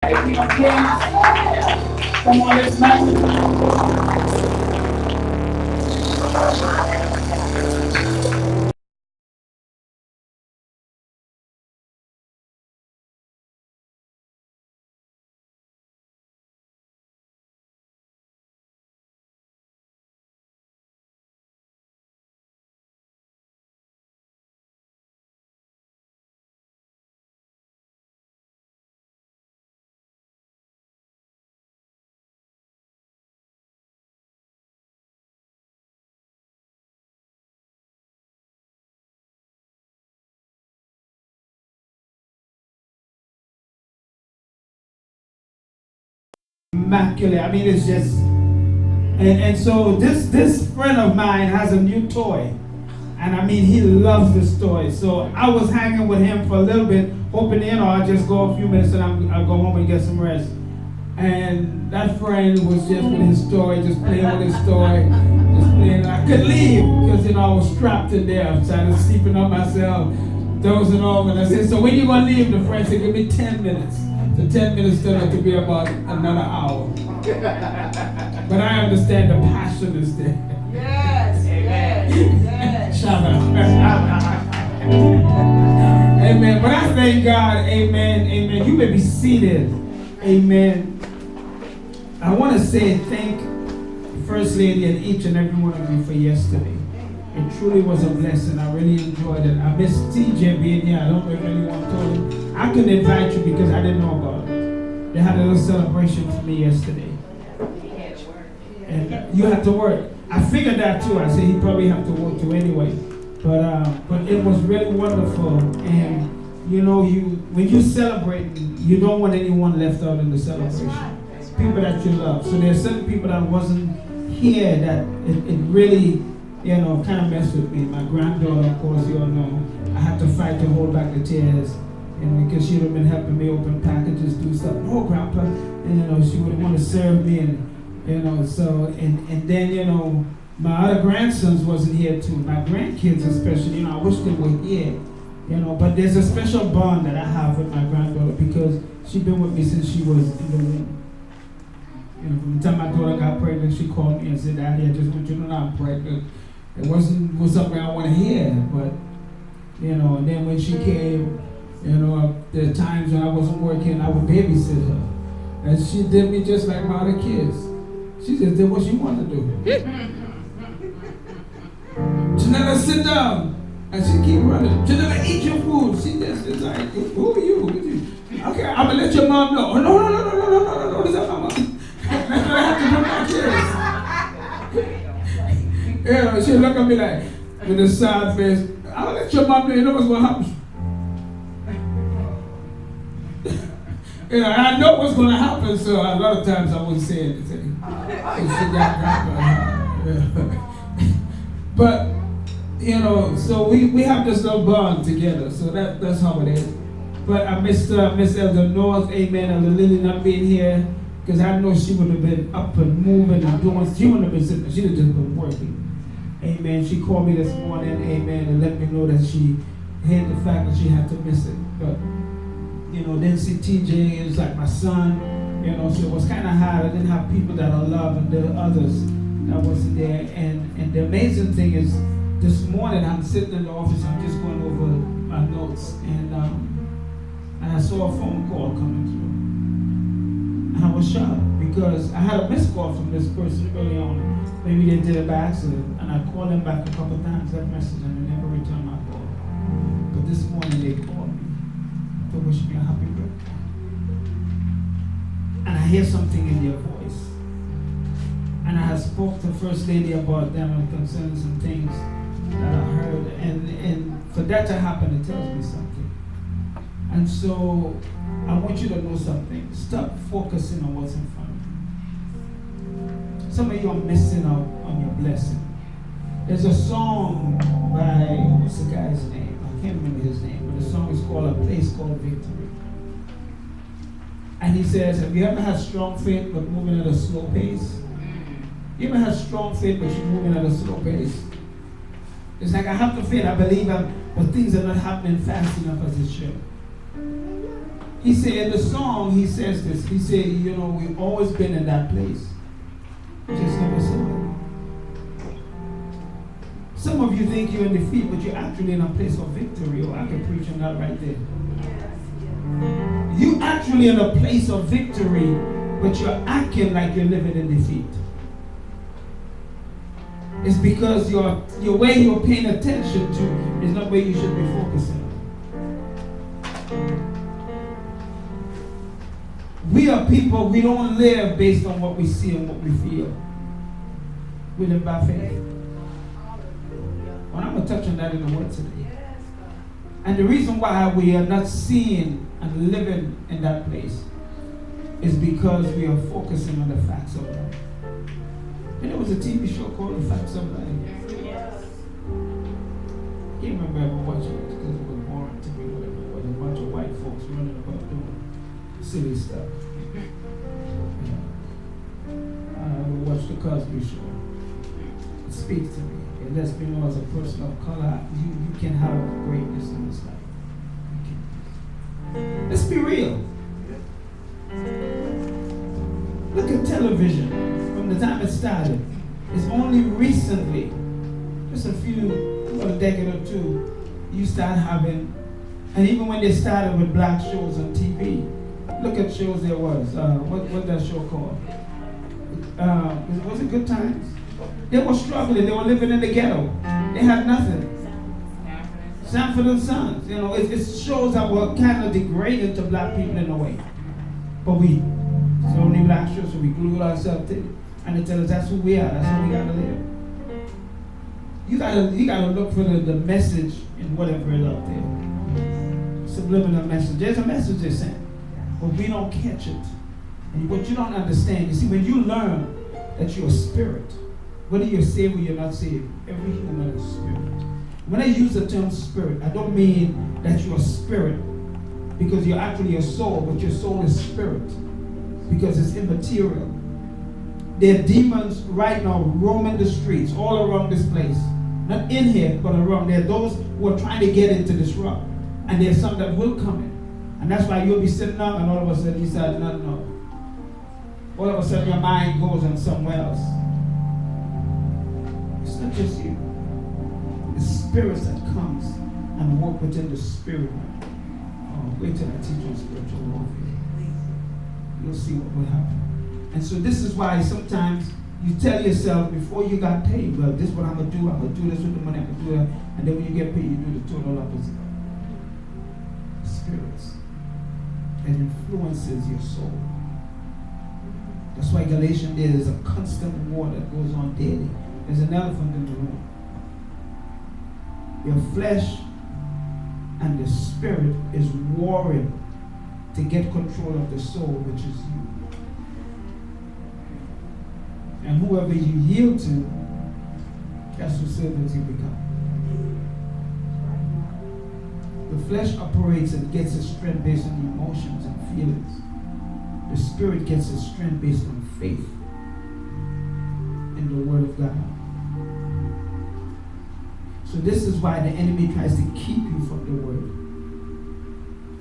King of Kings. Come on, let's magnify. Immaculate. I mean, it's just, and so this friend of mine has a new toy, and I mean, he loves this toy. So I was hanging with him for a little bit, hoping I'll just go a few minutes and I'll go home and get some rest. And that friend was just with his toy, just playing with his toy, just playing. I couldn't leave because I was trapped in there. I started sleeping on myself, dozing off, and I said, "So when you gonna leave?" The friend said, "Give me 10 minutes." The 10 minutes turned out to be about another hour. But I understand the passion is there. Yes, yes, yes. Amen. But I thank God. Amen. Amen. You may be seated. Amen. I want to say thank First Lady and each and every one of you for yesterday. It truly was a blessing. I really enjoyed it. I miss TJ being here. I don't know if anyone told him. I couldn't invite you because I didn't know about it. They had a little celebration for me yesterday. And you had to work. I figured that too. I said he probably have to work too anyway. But it was really wonderful. And when you celebrate, you don't want anyone left out in the celebration. People that you love. So there's certain people that wasn't here that it really kind of messed with me. My granddaughter, of course, you all know, I had to fight to hold back the tears, because she would have been helping me open packages, do stuff. "Oh, Grandpa," and she would want to serve me, and so and then my other grandsons wasn't here too. My grandkids, especially, I wish they were here, But there's a special bond that I have with my granddaughter because she's been with me since she was in the womb. From the time my daughter got pregnant, she called me and said, "Daddy, I just want you to know I'm pregnant." It wasn't something I want to hear, but and then when she came, there are times when I wasn't working, I would babysit her, and she did me just like my other kids. She just did what she wanted to do. Janella, sit down, and she keep running. Janella, eat your food. She just is like, "Who are you? Okay, I'm gonna let your mom know." "Oh, no, this is my mom." That's what I have to do my kids. She look at me like, with a sad face, "I'll let your mom know, you know what's going to happen." I know what's going to happen, so a lot of times I wouldn't say anything. But, so we have this little bond together, so that's how it is. But I missed Elder North, amen, Elder Lily not being here, because I know she would have been up and moving and doing, she wouldn't have been sitting, she'd have just been working. Amen. She called me this morning, amen, and let me know that she hated the fact that she had to miss it. But, didn't see TJ, it was like my son, so it was kind of hard. I didn't have people that I love, and there were others that wasn't there. And the amazing thing is, this morning I'm sitting in the office, I'm just going over my notes, and I saw a phone call coming through. And I was shocked because I had a missed call from this person early on. Maybe they did it by accident, and I called them back a couple of times, that message, and they never returned my call. But this morning they called me to wish me a happy birthday. And I hear something in their voice. And I had spoke to First Lady about them and concerning some things that I heard. And for that to happen, it tells me something. And so I want you to know something. Stop focusing on what's in front of you. Some of you are missing out on your blessing. There's a song by, what's the guy's name? I can't remember his name, but the song is called "A Place Called Victory." And he says, have you ever had strong faith but moving at a slow pace? You ever had strong faith but you're moving at a slow pace? It's like I have the faith, I believe, but things are not happening fast enough as it should. He said in the song, he says this. He said, you know, we've always been in that place. Just never saw it. Some of you think you're in defeat, but you're actually in a place of victory. Oh, I can preach on that right there. You actually in a place of victory, but you're acting like you're living in defeat. It's because your way you're paying attention to is not where you should be focusing on. We are people, we don't live based on what we see and what we feel. We live by faith. Well, I'm going to touch on that in the word today. And the reason why we are not seeing and living in that place is because we are focusing on the facts of life. And there was a TV show called The Facts of Life. Yes. I can't remember ever watching it because it was boring to me, whatever it was. A bunch of white folks running about doing silly stuff. I watched The Cudjoe show. It speaks to me. It lets me know as a person of color, you can have greatness in this life. Let's be real. Look at television. From the time it started, it's only recently, just a decade or two, you start having, and even when they started with black shows on TV, look at shows there was. What's that show called? Was it Good Times? They were struggling. They were living in the ghetto. They had nothing. Sanford and Sons. You know, it shows that we're kind of degraded to black people in a way. But it's only black shows, so we glue ourselves to it. And they tell us that's who we are. That's how we got to live. You gotta look for the message in whatever is out there. Subliminal message. There's a message they sent, but we don't catch it. And what you don't understand, you see, when you learn that you're a spirit, whether you're saved or you're not saved, every human is a spirit. When I use the term spirit, I don't mean that you're a spirit because you're actually a soul, but your soul is spirit because it's immaterial. There are demons right now roaming the streets all around this place. Not in here, but around. There are those who are trying to get into this rock. And there's some that will come in. And that's why you'll be sitting down and all of a sudden you decide, no. All of a sudden your mind goes on somewhere else. It's not just you. The spirits that comes and walk within the spirit. Oh, wait till I teach you spiritual warfare. You'll see what will happen. And so this is why sometimes you tell yourself before you got paid, well, this is what I'm going to do. I'm going to do this with the money. I'm going to do that. And then when you get paid, you do the total opposite. Spirits. It influences your soul. That's why Galatians, there is a constant war that goes on daily. There's an elephant in the room. Your flesh and the spirit is warring to get control of the soul, which is you. And whoever you yield to, that's who servants you become. The flesh operates and gets its strength based on emotions and feelings. The spirit gets its strength based on faith in the Word of God. So this is why the enemy tries to keep you from the Word.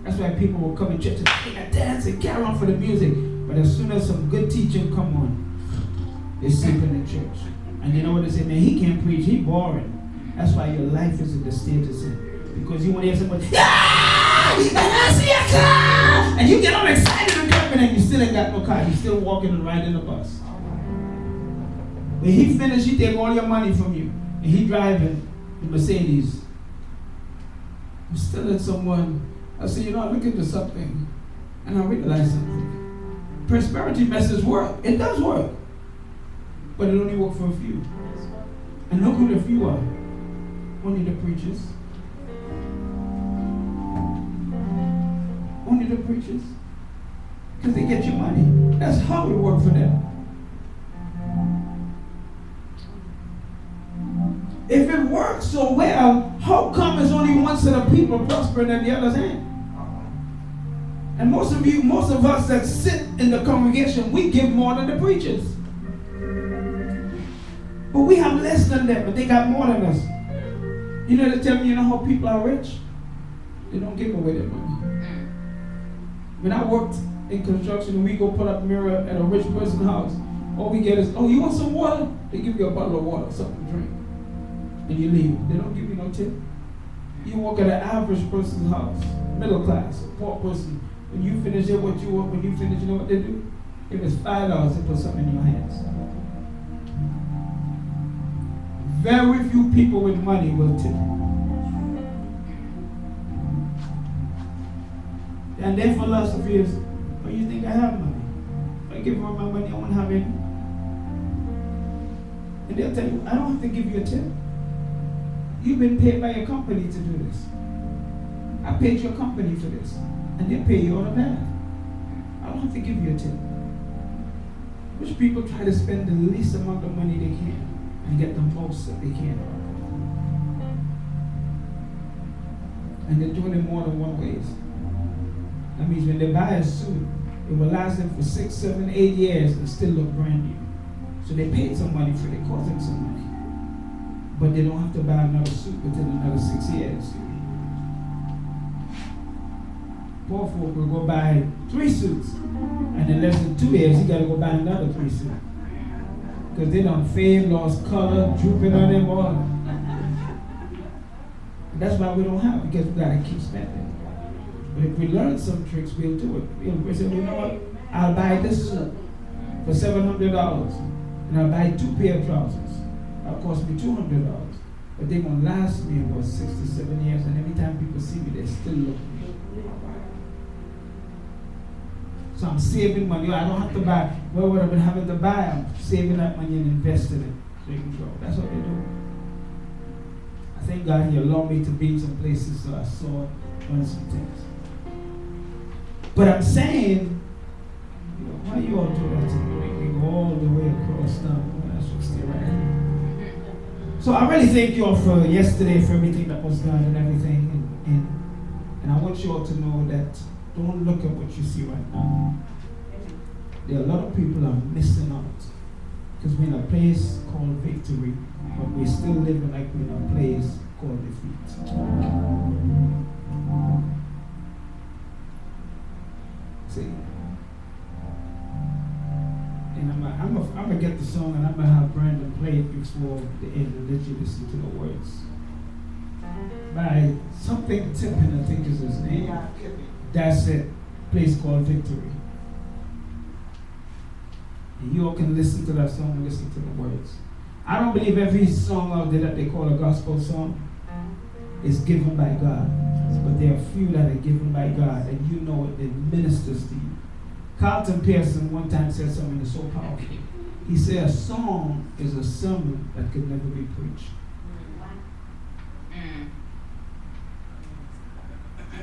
That's why people will come in church and dance and carry on for the music. But as soon as some good teaching come on, they sleep in the church. And you know what they say? Man, he can't preach. He boring. That's why your life is in the state it's in. Because you want to hear somebody, and you get all excited and jumping and you still ain't got no car. You're still walking and riding the bus. When he finished, he take all your money from you. And he driving the Mercedes. I'm still at someone. I say, you know, I look into something and I realize something. Prosperity message work. It does work. But it only works for a few. And look who the few are. Only the preachers. Only the preachers. Because they get your money. That's how it works for them. If it works so well, how come it's only one set of people prospering and the others ain't? And most of us that sit in the congregation, we give more than the preachers. But we have less than them, but they got more than us. You know, they tell me, you know how people are rich? They don't give away their money. When I worked in construction and we go put up a mirror at a rich person's house, all we get is, oh, you want some water? They give you a bottle of water, something to drink. And you leave. They don't give you no tip. You walk at an average person's house, middle class, poor person. When you finish it, when you finish, you know what they do? If it's $5, they put something in your hands. Very few people with money will tip. And their philosophy is, oh, you think I have money? If I give her my money, I won't have any. And they'll tell you, I don't have to give you a tip. You've been paid by your company to do this. I paid your company for this. And they pay you automatically. I don't have to give you a tip. Rich people try to spend the least amount of money they can and get the most that they can. And they're doing it more than one ways. That means when they buy a suit, it will last them for 6, 7, 8 years and still look brand new. So they paid some money for it, it cost them some money. But they don't have to buy another suit within another 6 years. Poor folk will go buy 3 suits, and in less than 2 years, you got to go buy another 3 suits. Because they done fade, lost color, drooping on them all. And that's why we don't have it, because we got to keep spending. But if we learn some tricks, we'll do it. We'll say, you know what? I'll buy this suit for $700, and I'll buy 2 pair of trousers. It'll cost me $200, but they're going to last me about 6 to 7 years, and every time people see me, they still look at me. So I'm saving money. I don't have to buy. What would I been having to buy? I'm saving that money and investing it so you can grow. That's what they do. I thank God He allowed me to be in some places so I saw learn some things. But I'm saying, you know, why you all do that to me? Make me go all the way across town when I should stay right here. So I really thank you all for yesterday, for everything that was done and everything. And I want you all to know that don't look at what you see right now. There are a lot of people are missing out because we're in a place called victory, but we're still living like we're in a place called defeat. See? And I'm gonna get the song and I'm gonna have Brandon play it before the end and let you listen to the words. By something Tippin, I think is his name. That's it. Place called Victory. And you all can listen to that song and listen to the words. I don't believe every song out there that they call a gospel song is given by God. But there are few that are given by God, and you know it ministers to you. Carlton Pearson one time said something that's so powerful. He said a song is a sermon that could never be preached.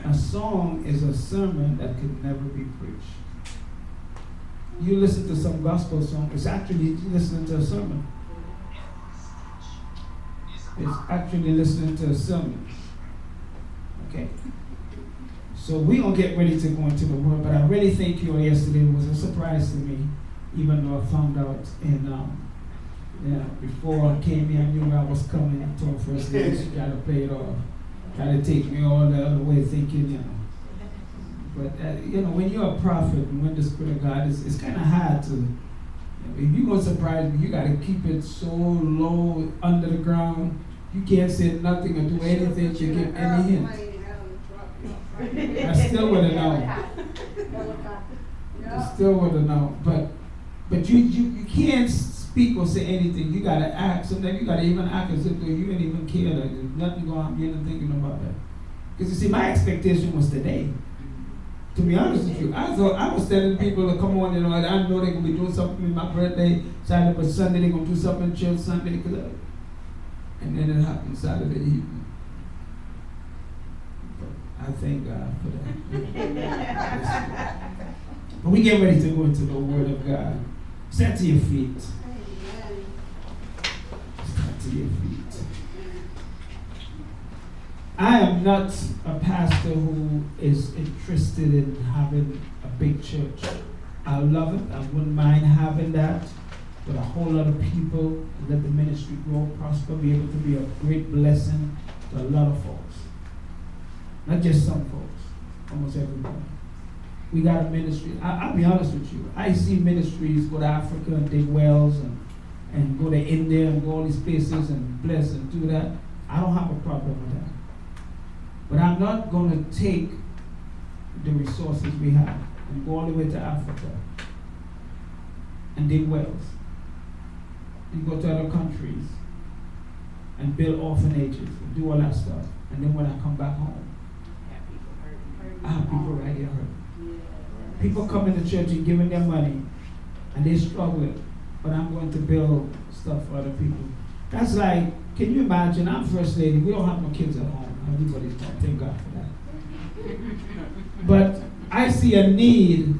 A song is a sermon that could never be preached. You listen to some gospel song, it's actually listening to a sermon. It's actually listening to a sermon. Okay? So we're going to get ready to go into the word, but I really thank you all yesterday. It was a surprise to me, even though I found out before I came here, I knew I was coming and told first lady, she got to play it off. Try to take me all the other way thinking, you know. But, when you're a prophet and when the Spirit of God, it's kind of hard to, if you're going to surprise me, you got to keep it so low under the ground. You can't say nothing or do anything to give any hint. I still would have known. I still would have known. But you can't speak or say anything. You got to act. Sometimes you got to even act as if you ain't even care. Like, there's nothing going on. You're not thinking about that. Because you see, my expectation was today. To be honest with you, I thought I was telling people to come on, I know they're going to be doing something with my birthday, Saturday, but Sunday they're going to do something in church Sunday. And then it happened Saturday evening. But I thank God for that. But we get ready to go into the Word of God. Stand to your feet. Stand to your feet. I am not a pastor who is interested in having a big church. I love it. I wouldn't mind having that with a whole lot of people, let the ministry grow, prosper, be able to be a great blessing to a lot of folks. Not just some folks, almost everybody. We got a ministry. I'll be honest with you. I see ministries go to Africa and dig wells and go to India and go all these places and bless and do that. I don't have a problem with that. But I'm not going to take the resources we have and go all the way to Africa and dig wells and go to other countries and build orphanages and do all that stuff. And then when I come back home, I have people right here hurt. People come into church and giving their money and they're struggling, but I'm going to build stuff for other people. That's like, can you imagine? I'm first lady. We don't have no kids at home. Everybody's talking. Thank God for that. But I see a need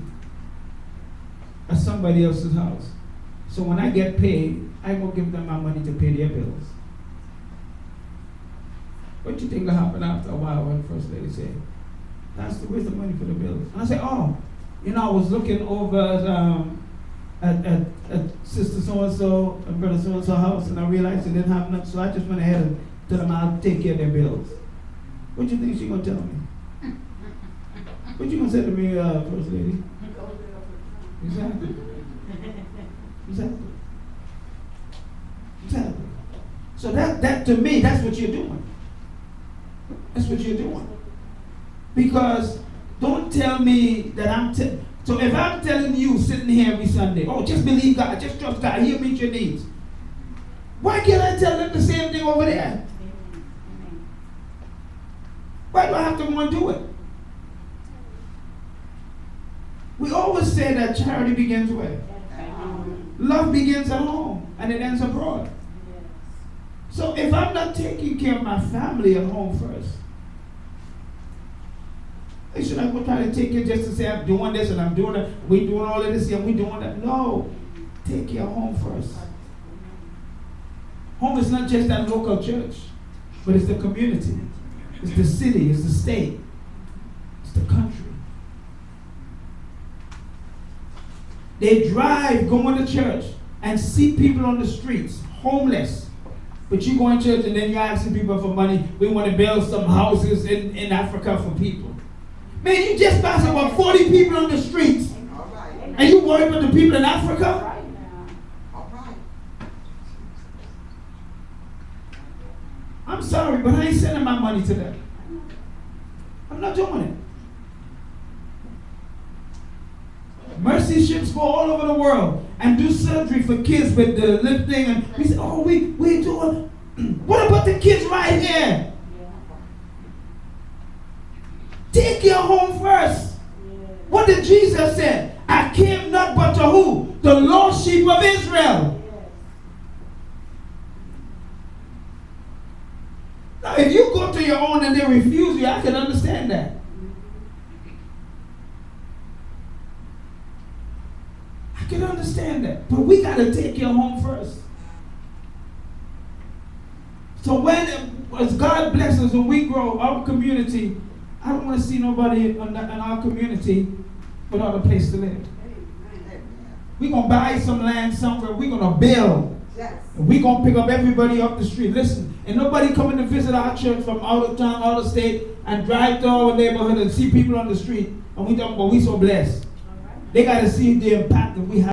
at somebody else's house. So when I get paid, I go give them my money to pay their bills. What do you think will happen after a while when first lady said, Pastor, where's the money for the bills? And I say, oh, I was looking over at Sister So-and-so and Brother So-and-so house, and I realized they didn't have nothing, so I just went ahead and told them I'll take care of their bills. What do you think she's going to tell me? What you going to say to me, First Lady? Exactly. So that to me, that's what you're doing. That's what you're doing. Because don't tell me that so if I'm telling you sitting here every Sunday, oh, just believe God, just trust God, He'll meet your needs. Why can't I tell them the same thing over there? Why do I have to go and do it? We always say that charity begins where? Love begins at home and it ends abroad. So if I'm not taking care of my family at home first, should I go try to take it just to say I'm doing this and I'm doing that? We doing all of this and we doing that? No. Take care of home first. Home is not just that local church, but it's the community. It's the city. It's the state. It's the country. They drive going to church and see people on the streets, homeless. But you go in church and then you're asking people for money. We want to build some houses in Africa for people. Man, you just passed about 40 people on the streets. Right. And you worry about the people in Africa? Right. All right. I'm sorry, but I ain't sending my money to them. I'm not doing it. Mercy ships go all over the world and do surgery for kids with the lip thing. And we say, oh, we doing. What about the kids right here? Take your home first. What did Jesus say? I came not but to who? The lost sheep of Israel. Now, if you go to your own and they refuse you, I can understand that. I can understand that. But we got to take your home first. So as God blesses, when we grow our community, I don't want to see nobody in our community without a place to live. We're going to buy some land somewhere. We're going to build. Yes. And we're going to pick up everybody off the street. Listen, and nobody coming to visit our church from out of town, out of state, and drive to our neighborhood and see people on the street. And we talk about we so blessed. Right. They got to see the impact that we have.